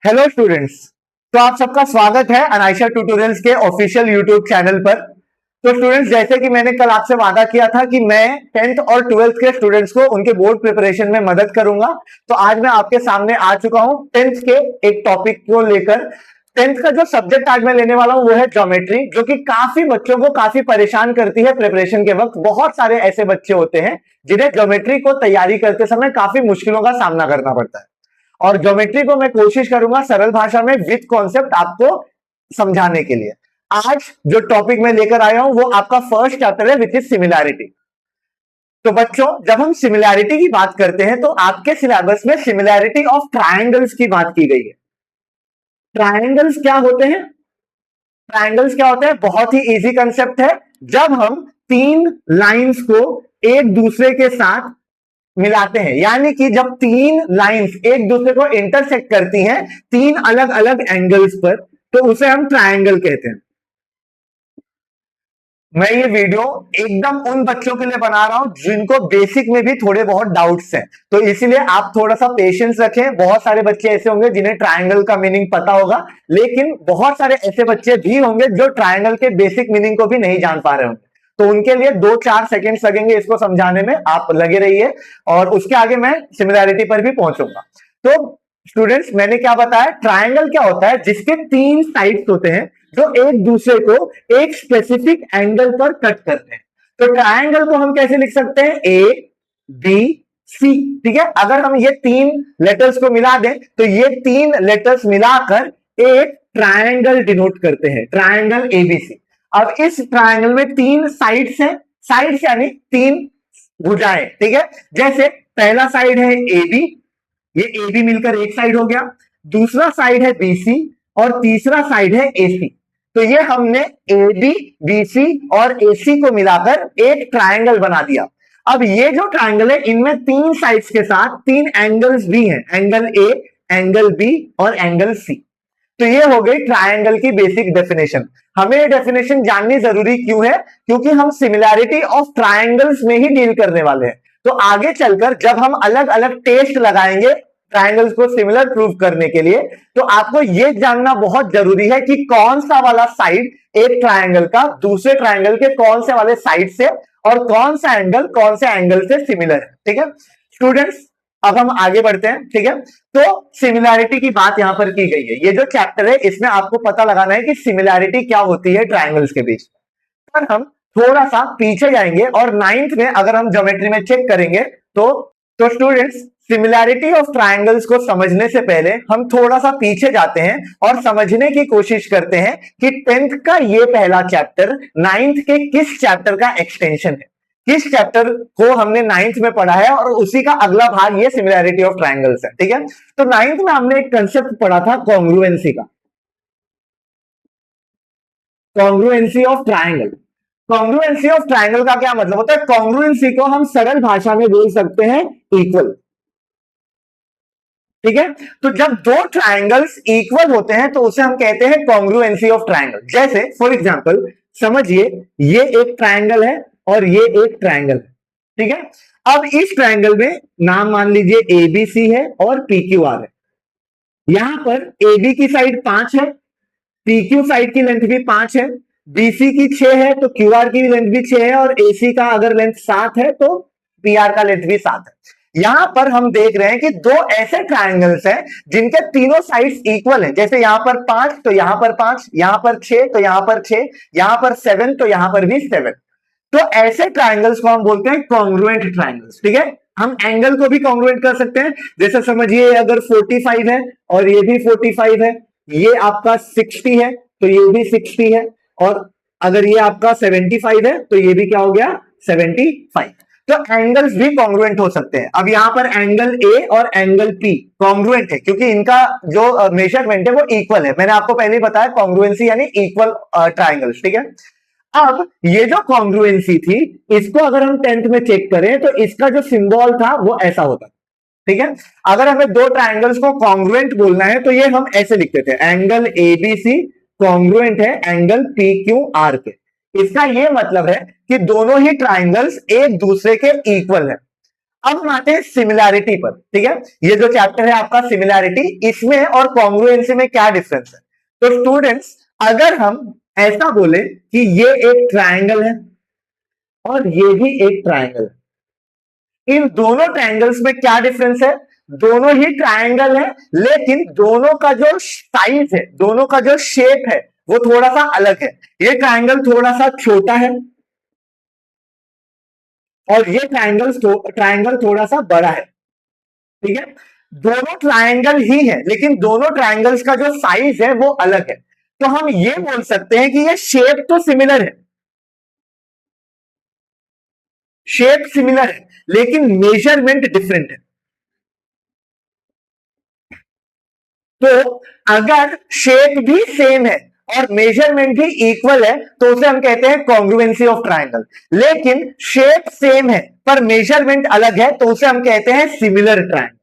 Hello students. तो आप सबका स्वागत है अनायशा ट्यूटोरियल्स के ऑफिशियल यूट्यूब चैनल पर। तो स्टूडेंट्स, जैसे कि मैंने कल आपसे वादा किया था कि मैं 10th और 12th के स्टूडेंट्स को उनके बोर्ड प्रिपरेशन में मदद करूंगा, तो आज मैं आपके सामने आ चुका हूं 10th के एक टॉपिक को लेकर। 10th का जो सब्जेक्ट आज मैं लेने वाला हूं वो है ज्योमेट्री, जो कि काफी बच्चों को काफी परेशान करती है प्रिपरेशन के वक्त। बहुत सारे ऐसे बच्चे होते हैं जिन्हें ज्योमेट्री को तैयारी करते समय काफी मुश्किलों का सामना करना पड़ता है, और ज्योमेट्री को मैं कोशिश करूंगा सरल भाषा में विद कॉन्सेप्ट आपको समझाने के लिए। आज जो टॉपिक मैं लेकर आया हूं वो आपका फर्स्ट चैप्टर है, विच इज सिमिलैरिटी। तो बच्चों, जब हम सिमिलैरिटी की बात करते हैं तो आपके सिलेबस में सिमिलैरिटी ऑफ ट्रायंगल्स की बात की गई है। ट्रायंगल्स क्या होते हैं? ट्रायंगल्स क्या होते हैं? बहुत ही इजी कंसेप्ट है। जब हम तीन लाइंस को एक दूसरे के साथ मिलाते हैं, यानी कि जब तीन लाइंस एक दूसरे को इंटरसेक्ट करती हैं तीन अलग अलग एंगल्स पर, तो उसे हम ट्रायंगल कहते हैं। मैं ये वीडियो एकदम उन बच्चों के लिए बना रहा हूं जिनको बेसिक में भी थोड़े बहुत डाउट्स हैं, तो इसीलिए आप थोड़ा सा पेशेंस रखें। बहुत सारे बच्चे ऐसे होंगे जिन्हें ट्रायंगल का मीनिंग पता होगा, लेकिन बहुत सारे ऐसे बच्चे भी होंगे जो ट्रायंगल के बेसिक मीनिंग को भी नहीं जान पा रहे होंगे, तो उनके लिए 2-4 सेकेंड्स लगेंगे इसको समझाने में। आप लगे रहिए और उसके आगे मैं सिमिलैरिटी पर भी पहुंचूंगा। तो स्टूडेंट्स, मैंने क्या बताया? ट्रायंगल क्या होता है? जिसके तीन साइड्स होते हैं जो एक दूसरे को एक स्पेसिफिक एंगल पर कट करते हैं। तो ट्रायंगल को हम कैसे लिख सकते हैं? A B C. ठीक है, अगर हम ये तीन लेटर्स को मिला दें तो ये तीन लेटर्स मिलाकर एक ट्रायंगल डिनोट करते हैं, ट्रायंगल एबीसी। अब इस ट्रायंगल में तीन साइड्स हैं, साइड्स यानी तीन भुजाएं। ठीक है, जैसे पहला साइड है ए बी, ये ए बी मिलकर एक साइड हो गया, दूसरा साइड है बीसी और तीसरा साइड है एसी। तो ये हमने ए बी, बीसी और एसी को मिलाकर एक ट्रायंगल बना दिया। अब ये जो ट्रायंगल है इनमें तीन साइड्स के साथ तीन एंगल्स भी हैं, एंगल ए, एंगल बी और एंगल सी। तो ये हो गई ट्रायंगल की बेसिक डेफिनेशन। हमें ये डेफिनेशन जाननी जरूरी क्यों है? क्योंकि हम सिमिलैरिटी ऑफ ट्रायंगल्स में ही डील करने वाले हैं। तो आगे चलकर जब हम अलग अलग टेस्ट लगाएंगे ट्रायंगल्स को सिमिलर प्रूव करने के लिए, तो आपको यह जानना बहुत जरूरी है कि कौन सा वाला साइड एक ट्रायंगल का दूसरे ट्रायंगल के कौन से वाले साइड से और कौन सा एंगल कौन से एंगल से सिमिलर है। ठीक है स्टूडेंट्स, अब हम आगे बढ़ते हैं। ठीक है, तो सिमिलैरिटी की बात यहां पर की गई है। ये जो चैप्टर है इसमें आपको पता लगाना है कि सिमिलैरिटी क्या होती है ट्रायंगल्स के बीच। पर हम थोड़ा सा पीछे जाएंगे और 9th में अगर हम ज्योमेट्री में चेक करेंगे तो स्टूडेंट्स, सिमिलैरिटी ऑफ ट्रायंगल्स को समझने से पहले हम थोड़ा सा पीछे जाते हैं और समझने की कोशिश करते हैं कि 10th का ये पहला चैप्टर 9th के किस चैप्टर का एक्सटेंशन है, किस चैप्टर को हमने 9th में पढ़ा है और उसी का अगला भाग ये सिमिलैरिटी ऑफ ट्रायंगल्स है। ठीक है, तो 9th में हमने एक कंसेप्ट पढ़ा था कॉन्ग्रुएंसी का, congruency of triangle. Congruency of triangle का क्या मतलब होता है? कॉन्ग्रुएंसी को हम सरल भाषा में बोल सकते हैं इक्वल। ठीक है, तो जब दो ट्रायंगल्स इक्वल होते हैं तो उसे हम कहते हैं कॉन्ग्रुएंसी ऑफ ट्रायंगल। जैसे फॉर एग्जांपल समझिए, ये एक ट्रायंगल है और ये एक ट्रायंगल है। ठीक है, अब इस ट्रायंगल में नाम मान लीजिए एबीसी है और पीक्यूआर है। यहां पर एबी की साइड 5 है, पीक्यू साइड की लेंथ भी 5 है, बीसी की 6 है तो क्यूआर की लेंथ भी 6 है, और एसी का अगर लेंथ 7 है तो पीआर का लेंथ भी 7 है। यहां पर हम देख रहे हैं कि दो ऐसे ट्रायंगल्स हैं जिनके तीनों साइड्स इक्वल हैं। जैसे यहां पर 5 तो यहां पर 5, यहां पर 6 तो यहां पर 6, यहां पर 7 तो यहां पर भी 7। तो ऐसे ट्रायंगल्स को हम बोलते हैं कॉन्ग्रुएंट ट्रायंगल्स। ठीक है, हम एंगल को भी कॉन्ग्रुएंट कर सकते हैं। जैसे समझिए अगर 45 है और ये भी 45 है, ये आपका 60 है तो ये भी 60 है, और अगर ये आपका 75 है तो ये भी क्या हो गया? 75। तो एंगल्स भी कॉन्ग्रुएंट हो सकते हैं। अब यहां पर एंगल ए और एंगल पी कॉन्ग्रुएंट है क्योंकि इनका जो मेजरमेंट है वो इक्वल है। मैंने आपको पहले ही बताया कॉन्ग्रुएंसी यानी इक्वल ट्रायंगल्स। ठीक है, अब ये जो कॉन्ग्रुएंसी थी इसको अगर हम 10th में चेक करें तो इसका जो सिंबल था वो ऐसा होता। ठीक है, अगर हमें दो ट्रायंगल्स को कॉन्ग्रुएंट बोलना है तो ये हम ऐसे लिखते थे, एंगल एबीसी कॉन्ग्रुएंट है एंगल पीक्यूआर के। इसका ये मतलब है कि दोनों ही ट्रायंगल्स एक दूसरे के इक्वल है। अब हम आते हैं सिमिलैरिटी पर, ठीक है। ये जो चैप्टर है आपका सिमिलैरिटी, इसमें और कॉन्ग्रुएंसी में क्या डिफरेंस है। तो स्टूडेंट्स, अगर हम ऐसा बोले कि ये एक ट्रायंगल है और ये भी एक ट्रायंगल है, इन दोनों ट्रायंगल्स में क्या डिफरेंस है। दोनों ही ट्रायंगल है, लेकिन दोनों का जो साइज है, दोनों का जो शेप है, वो थोड़ा सा अलग है। ये ट्रायंगल थोड़ा सा छोटा है और ये ट्रायंगल थोड़ा सा बड़ा है, ठीक है। दोनों ट्रायंगल ही है, लेकिन दोनों ट्रायंगल्स का जो साइज है वो अलग है। तो हम ये बोल सकते हैं कि ये शेप तो सिमिलर है, शेप सिमिलर है, लेकिन मेजरमेंट डिफरेंट है। तो अगर शेप भी सेम है और मेजरमेंट भी इक्वल है तो उसे हम कहते हैं कॉन्ग्रुएंसी ऑफ ट्रायंगल। लेकिन शेप सेम है पर मेजरमेंट अलग है तो उसे हम कहते हैं सिमिलर ट्रायंगल।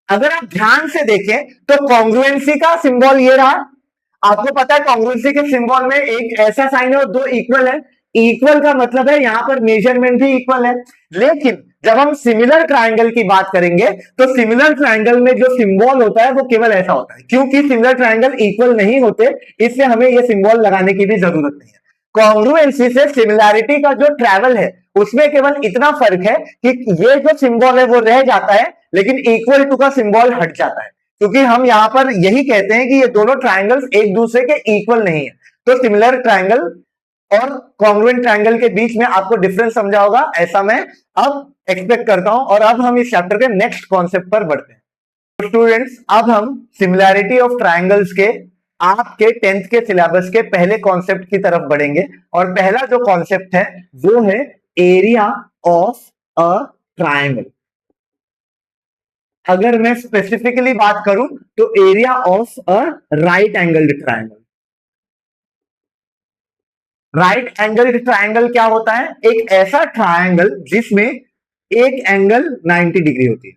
अगर आप ध्यान से देखें तो कॉन्ग्रुएंसी का सिंबल ये रहा। आपको पता है कॉन्ग्रुएंसी के सिंबल में एक ऐसा साइन है और दो इक्वल है। इक्वल का मतलब है यहां पर मेजरमेंट भी इक्वल है। लेकिन जब हम सिमिलर ट्रायंगल की बात करेंगे तो सिमिलर ट्रायंगल में जो सिंबल होता है वो केवल ऐसा होता है। क्योंकि सिमिलर ट्रायंगल इक्वल नहीं होते, इसलिए हमें ये सिंबल लगाने की भी जरूरत नहीं है। कॉन्ग्रुएंसी से सिमिलैरिटी का जो ट्रैवल है उसमें केवल इतना फर्क है कि ये जो सिंबल है वो रह जाता है, लेकिन इक्वल टू का सिंबल हट जाता है। क्योंकि हम यहां पर यही कहते हैं कि ये दोनों ट्रायंगल्स एक दूसरे के इक्वल नहीं है। तो सिमिलर ट्रायंगल और कॉन्ग्रुएंट ट्रायंगल के बीच में आपको डिफरेंस समझा होगा, ऐसा मैं अब एक्सपेक्ट करता हूं। और अब हम इस चैप्टर के नेक्स्ट कॉन्सेप्ट पर बढ़ते हैं। तो स्टूडेंट्स, अब हम सिमिलैरिटी ऑफ ट्रायंगल्स के आपके 10th के सिलेबस के पहले कॉन्सेप्ट की तरफ बढ़ेंगे। और पहला जो कॉन्सेप्ट है वो है एरिया ऑफ अ ट्रायंगल। अगर मैं स्पेसिफिकली बात करूं तो area of a right angled triangle. Right angled triangle क्या होता है। एक ऐसा ट्रायंगल जिसमें एक एंगल 90 डिग्री होती है,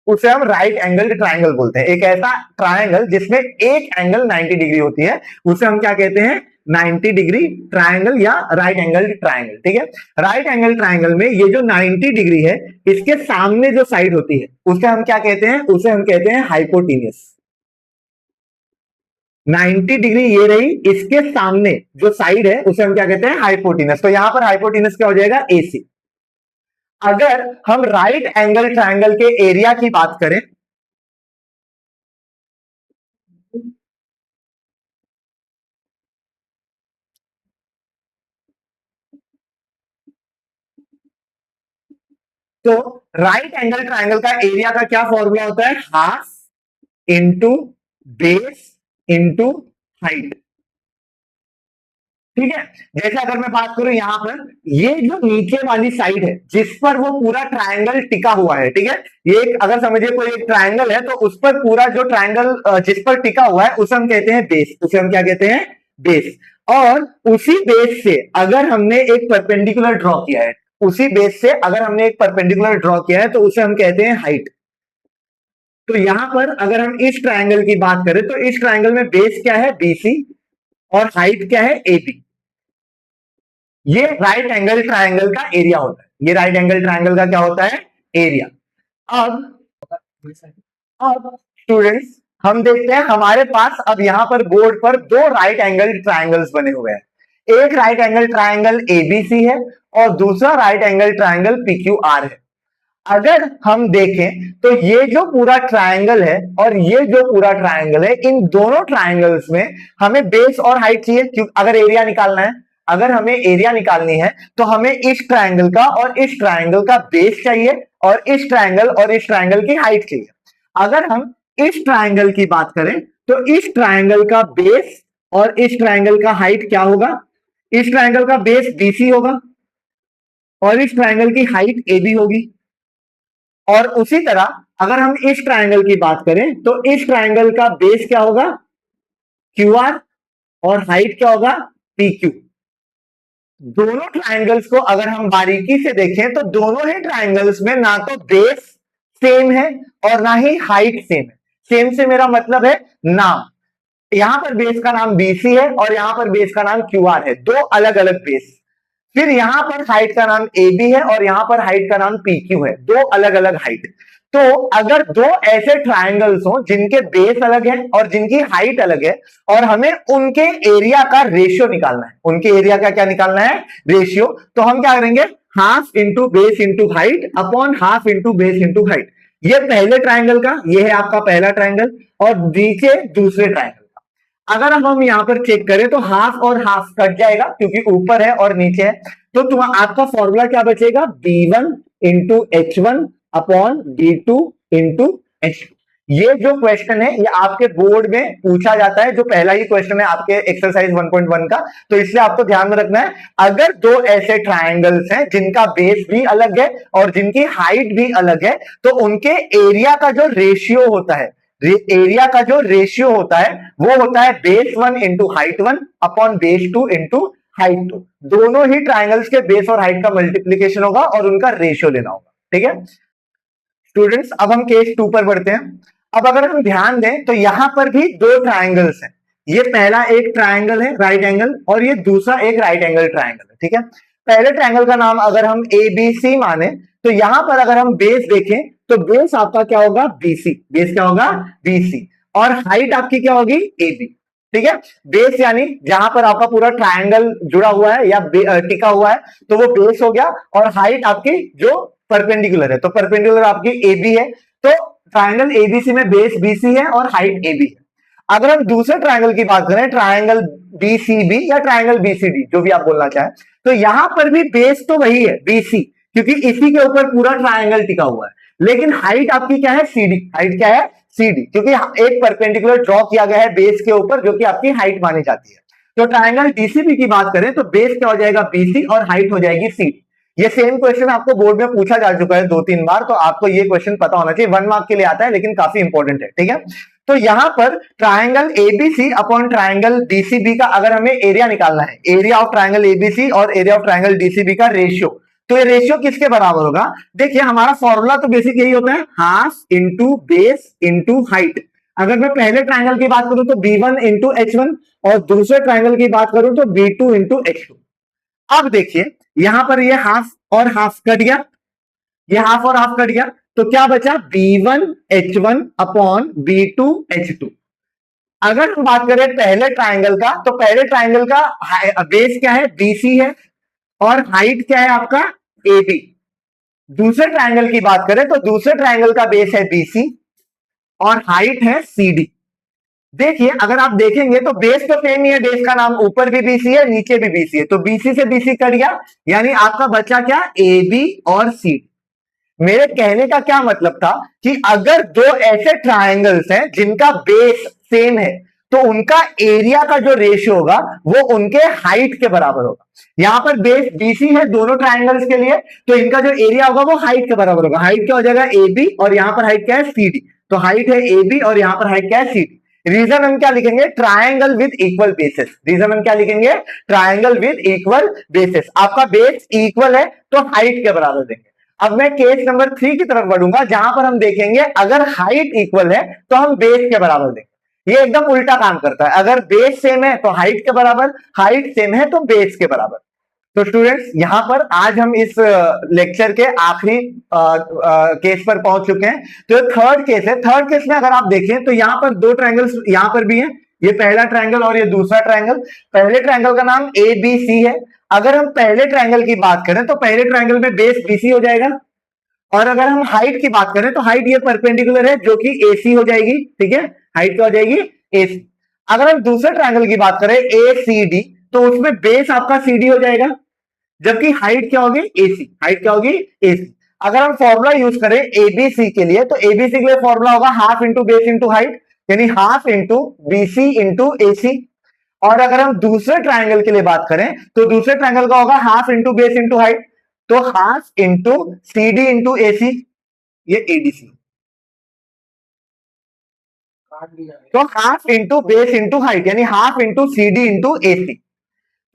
उसे हम राइट एंगल्ड ट्रायंगल बोलते हैं। एक ऐसा ट्रायंगल जिसमें एक एंगल 90 डिग्री होती है उसे हम क्या कहते हैं, 90 डिग्री ट्रायंगल या राइट एंगल्ड ट्रायंगल, ठीक है। राइट एंगल ट्रायंगल में ये जो 90 डिग्री है, इसके सामने जो साइड होती है उसे हम क्या कहते हैं, उसे हम कहते हैं हाइपोटेन्यूस। 90 डिग्री ये रही, इसके सामने जो साइड है उसे हम क्या कहते हैं, हाइपोटेन्यूस। तो यहां पर हाइपोटेन्यूस क्या हो जाएगा, AC। अगर हम राइट एंगल ट्रायंगल के एरिया की बात करें तो राइट एंगल ट्रायंगल का एरिया का क्या फॉर्मूला होता है, half into base into height, ठीक है। जैसे अगर मैं बात करूं यहां पर, ये जो नीचे वाली साइड है जिस पर वो पूरा ट्रायंगल टिका हुआ है, ठीक है। ये अगर समझिए कोई एक ट्रायंगल है तो उस पर पूरा जो ट्रायंगल जिस पर टिका हुआ है उसे हम कहते हैं बेस, उसे हम क्या कहते हैं, बेस। और उसी बेस से अगर हमने एक परपेंडिकुलर ड्रॉ किया है, उसी बेस से अगर हमने एक परपेंडिकुलर ड्रॉ किया है तो उसे हम कहते हैं हाइट। तो यहां पर अगर हम इस ट्रायंगल की बात करें तो इस ट्रायंगल में बेस क्या है, BC, और हाइट क्या है, AB। ये राइट एंगल ट्रायंगल का एरिया होता है। ये राइट एंगल ट्रायंगल का क्या होता है, एरिया। अब स्टूडेंट्स, हम देखते हैं हमारे पास अब यहां पर बोर्ड पर दो राइट एंगल ट्रायंगल्स बने हुए हैं। एक राइट एंगल ट्रायंगल ABC है और दूसरा राइट एंगल ट्रायंगल PQR है। अगर हम देखें तो ये जो पूरा ट्रायंगल है और ये जो पूरा ट्रायंगल है, इन दोनों ट्रायंगल्स में हमें बेस और हाइट चाहिए। क्योंकि अगर एरिया निकालना है, अगर हमें एरिया निकालनी है तो हमें इस ट्रायंगल का और इस ट्रायंगल का बेस चाहिए और इस ट्रायंगल और इस ट्रायंगल की हाइट चाहिए। अगर हम इस ट्रायंगल की बात करें तो इस ट्रायंगल का बेस और इस ट्रायंगल का हाइट क्या होगा, इस ट्रायंगल का बेस BC होगा और इस ट्रायंगल की हाइट AB होगी। और उसी तरह अगर हम इस ट्रायंगल की बात करें तो इस ट्रायंगल का बेस क्या होगा, QR, और हाइट क्या होगा, PQ। दोनों ट्रायंगल्स को अगर हम बारीकी से देखें तो दोनों ही ट्रायंगल्स में ना तो बेस सेम है और ना ही हाइट सेम है। सेम से मेरा मतलब है नाम, यहां पर बेस का नाम BC है और यहां पर बेस का नाम QR है, दो अलग अलग बेस। फिर यहां पर हाइट का नाम ए बी है और यहां पर हाइट का नाम पी क्यू है, दो अलग अलग हाइट। तो अगर दो ऐसे ट्राइंगल्स हो जिनके बेस अलग है और जिनकी हाइट अलग है और हमें उनके एरिया का रेशियो निकालना है, उनके एरिया का क्या निकालना है, रेशियो, तो हम क्या करेंगे, half into base into height upon half into base into height. ये पहले ट्राइंगल का, ये है आपका पहला ट्राइंगल, और नीचे दूसरे ट्राइंगल का। अगर हम यहां पर चेक करें तो हाफ और हाफ कट जाएगा क्योंकि ऊपर है और नीचे है, तो आपका फॉर्मूला क्या बचेगा, b1 into h1 upon b2 into h2। ये जो क्वेश्चन है ये आपके बोर्ड में पूछा जाता है, जो पहला ही क्वेश्चन है आपके एक्सरसाइज 1.1 का। तो इसलिए आपको ध्यान में रखना है, अगर दो ऐसे ट्राइंगल्स हैं जिनका बेस भी अलग है और जिनकी हाइट भी अलग है, तो उनके एरिया का जो रेशियो होता है, एरिया का जो रेशियो होता है वो होता है base 1 into height 1 upon base 2 into height 2। दोनों ही ट्राइंगल्स के बेस और हाइट का मल्टीप्लीकेशन होगा और उनका रेशियो लेना होगा। ठीक है स्टूडेंट्स, अब हम केस 2 पर बढ़ते हैं। अब अगर हम ध्यान दें तो यहां पर भी दो ट्राइंगल्स हैं, ये पहला एक ट्राइंगल है राइट एंगल और ये दूसरा एक राइट एंगल ट्राइंगल है। ठीक है, पहले ट्राइंगल का नाम अगर हम ए बी सी माने तो यहां पर अगर हम बेस देखें तो बेस आपका क्या होगा, बीसी, बेस क्या होगा, बीसी, और हाइट आपकी क्या होगी, ए बी। ठीक है, बेस यानी जहां पर आपका पूरा ट्राइंगल जुड़ा हुआ है या टिका हुआ है तो वो बेस हो गया, और हाइट आपकी जो परपेंडिकुलर है, तो परपेंडिकुलर आपकी ए बी है, तो ट्राइंगल एबीसी में बेस बीसी है और हाइट ए बी है। अगर हम दूसरे ट्राइंगल की बात करें, ट्राइंगल बीसीबी या ट्राइंगल बीसीडी, जो भी आप बोलना चाहें, तो यहां पर भी बेस तो वही है बीसी, क्योंकि इसी के ऊपर पूरा ट्राइंगल टिका हुआ है, लेकिन हाइट आपकी क्या है, सीडी। हाइट क्या है, सीडी, क्योंकि एक परपेंडिकुलर ड्रॉ किया गया है बेस के ऊपर जो कि आपकी हाइट मानी जाती है। तो ट्राइंगल डीसीबी की बात करें तो बेस क्या हो जाएगा, बीसी, और हाइट हो जाएगी सीडी। ये सेम क्वेश्चन आपको बोर्ड में पूछा जा चुका है 2-3 बार, तो आपको ये क्वेश्चन पता होना चाहिए, 1 मार्क के लिए आता है लेकिन काफी इंपॉर्टेंट है। ठीक है, तो यहां पर triangle ABC upon triangle DCB का अगर हमें एरिया निकालना है, एरिया ऑफ ट्राइंगल एबीसी और एरिया ऑफ ट्राइंगल डीसीबी का रेशियो, तो ये रेशियो किसके बराबर होगा, देखिए हमारा फॉर्मूला तो बेसिक यही होता है, half into base into height. अगर मैं पहले ट्राइंगल की बात करूं तो b1 इंटू h1 और दूसरे ट्राइंगल की बात करूं तो b2 इंटू h2। अब देखिए यहां पर ये हाफ और हाफ कट गया, ये हाफ और हाफ कट गया, तो क्या बचा, b1 h1 upon b2 h2। अगर हम बात करें पहले ट्राइंगल का, तो पहले ट्राइंगल का बेस क्या है, बीसी है, और हाइट क्या है आपका, AB। दूसरे ट्राइंगल की बात करें तो दूसरे ट्राइंगल का बेस है BC और हाइट है CD। देखिए अगर आप देखेंगे तो बेस तो सेम ही है, बेस का नाम ऊपर भी BC है नीचे भी BC है, तो BC से BC कट गया, यानी आपका बचा क्या, AB और CD। मेरे कहने का क्या मतलब था कि अगर दो ऐसे ट्राइंगल्स हैं जिनका बेस सेम है तो उनका एरिया का जो रेशियो होगा वो उनके हाइट के बराबर होगा। यहां पर बेस बीसी है दोनों ट्राइंगल्स के लिए, तो इनका जो एरिया होगा वो हाइट के बराबर होगा। हाइट क्या हो जाएगा, AB, और यहां पर हाइट क्या है, CD। तो हाइट है AB और यहां पर हाइट क्या है, CD। रीजन हम क्या लिखेंगे, triangle with equal bases. Reason हम क्या लिखेंगे, ट्राइंगल विद इक्वल बेसिस। आपका बेस इक्वल है तो हाइट के बराबर देंगे। अब मैं केस नंबर 3 की तरफ बढ़ूंगा, जहां पर हम देखेंगे अगर हाइट इक्वल है तो हम बेस के बराबर देंगे। ये एकदम उल्टा काम करता है, अगर बेस सेम है तो हाइट के बराबर, हाइट सेम है तो बेस के बराबर। तो स्टूडेंट्स यहां पर आज हम इस लेक्चर के आखिरी केस पर पहुंच चुके हैं। तो थर्ड केस है, थर्ड केस में अगर आप देखें तो यहां पर दो ट्राइंगल्स यहां पर भी हैं, ये पहला ट्राइंगल और ये दूसरा ट्राइंगल। पहले ट्राइंगल का नाम ABC है। अगर हम पहले ट्राइंगल की बात करें तो पहले ट्राइंगल में बेस BC हो जाएगा, और अगर हम हाइट की बात करें तो हाइट ये परपेंडिकुलर है जो कि AC हो जाएगी। ठीक है, हाइट क्या हो जाएगी, AC। अगर हम दूसरे ट्राइंगल की बात करें ACD, तो उसमें बेस आपका CD हो जाएगा, जबकि हाइट क्या होगी, AC। हाइट क्या होगी, AC। अगर हम फॉर्मूला यूज करें ABC के लिए, तो ABC के लिए फॉर्मूला होगा half into base into height, यानी half into BC into AC। और अगर हम दूसरे ट्राइंगल के लिए बात करें तो दूसरे ट्राइंगल का होगा half into base into height, तो half into CD into AC, ये ADC। तो half into base into height यानी half into CD into AC।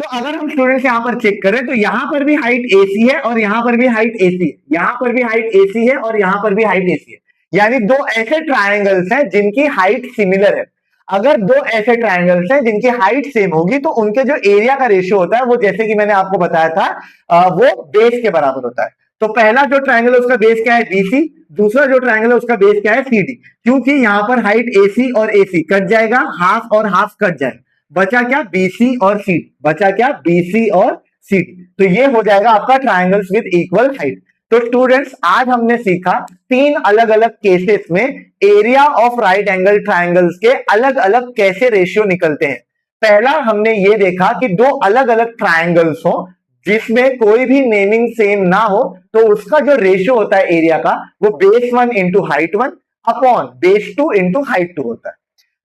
तो अगर हम स्टूडेंट्स यहां पर चेक करें तो यहां पर भी हाइट AC है और यहां पर भी हाइट AC है, यहां पर भी हाइट AC है और यहां पर भी हाइट AC है, यानी दो ऐसे ट्राइंगल्स हैं जिनकी हाइट सिमिलर है। अगर दो ऐसे ट्रायंगल्स हैं जिनकी हाइट सेम होगी तो उनके जो एरिया का रेशियो होता है वो जैसे कि मैंने आपको बताया था वो बेस के बराबर होता है। तो पहला जो ट्रायंगल है उसका बेस क्या है BC, दूसरा जो ट्रायंगल है उसका बेस क्या है CD। क्योंकि यहां पर हाइट AC और AC कट जाएगा, हाफ और हाफ कट जाएगा, बचा क्या BC और CD, बचा क्या BC और CD। तो ये हो जाएगा आपका ट्रायंगल्स विद इक्वल हाइट। तो स्टूडेंट्स आज हमने सीखा तीन अलग अलग केसेस में area of right angle triangles के अलग अलग कैसे रेशियो निकलते हैं। पहला हमने ये देखा कि दो अलग अलग ट्रायंगल्स हो जिसमें कोई भी नेमिंग सेम ना हो तो उसका जो रेशियो होता है एरिया का वो base 1 into height 1 upon base 2 into height 2 होता है।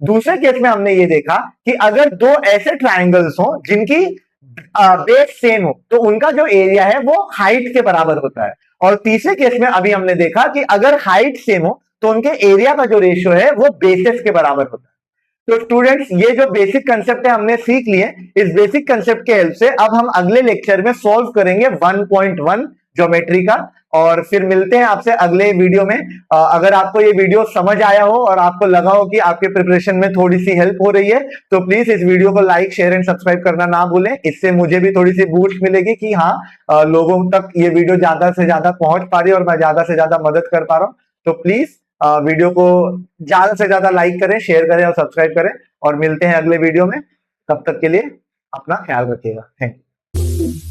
दूसरे केस में हमने ये देखा कि अगर दो ऐसे ट्रायंगल्स हो जिनकी बेस सेम हो तो उनका जो एरिया है वो हाइट के बराबर होता है। और तीसरे केस में अभी हमने देखा कि अगर हाइट सेम हो तो उनके एरिया का जो रेशियो है वो बेसिस के बराबर होता है। तो स्टूडेंट्स ये जो बेसिक कंसेप्ट है हमने सीख लिए, इस बेसिक कंसेप्ट के हेल्प से अब हम अगले लेक्चर में सॉल्व करेंगे 1.1 ज्योमेट्री का। और फिर मिलते हैं आपसे अगले वीडियो में। अगर आपको ये वीडियो समझ आया हो और आपको लगा हो कि आपके प्रिपरेशन में थोड़ी सी हेल्प हो रही है तो प्लीज इस वीडियो को लाइक शेयर एंड सब्सक्राइब करना ना भूलें। इससे मुझे भी थोड़ी सी बूस्ट मिलेगी कि हाँ लोगों तक ये वीडियो ज्यादा से ज्यादा पहुंच पा रही है और मैं ज्यादा से ज्यादा मदद कर पा रहा हूं। तो प्लीज वीडियो को ज्यादा से ज्यादा लाइक करें, शेयर करें और सब्सक्राइब करें। और मिलते हैं अगले वीडियो में, तब तक के लिए अपना ख्याल रखिएगा। Thank you.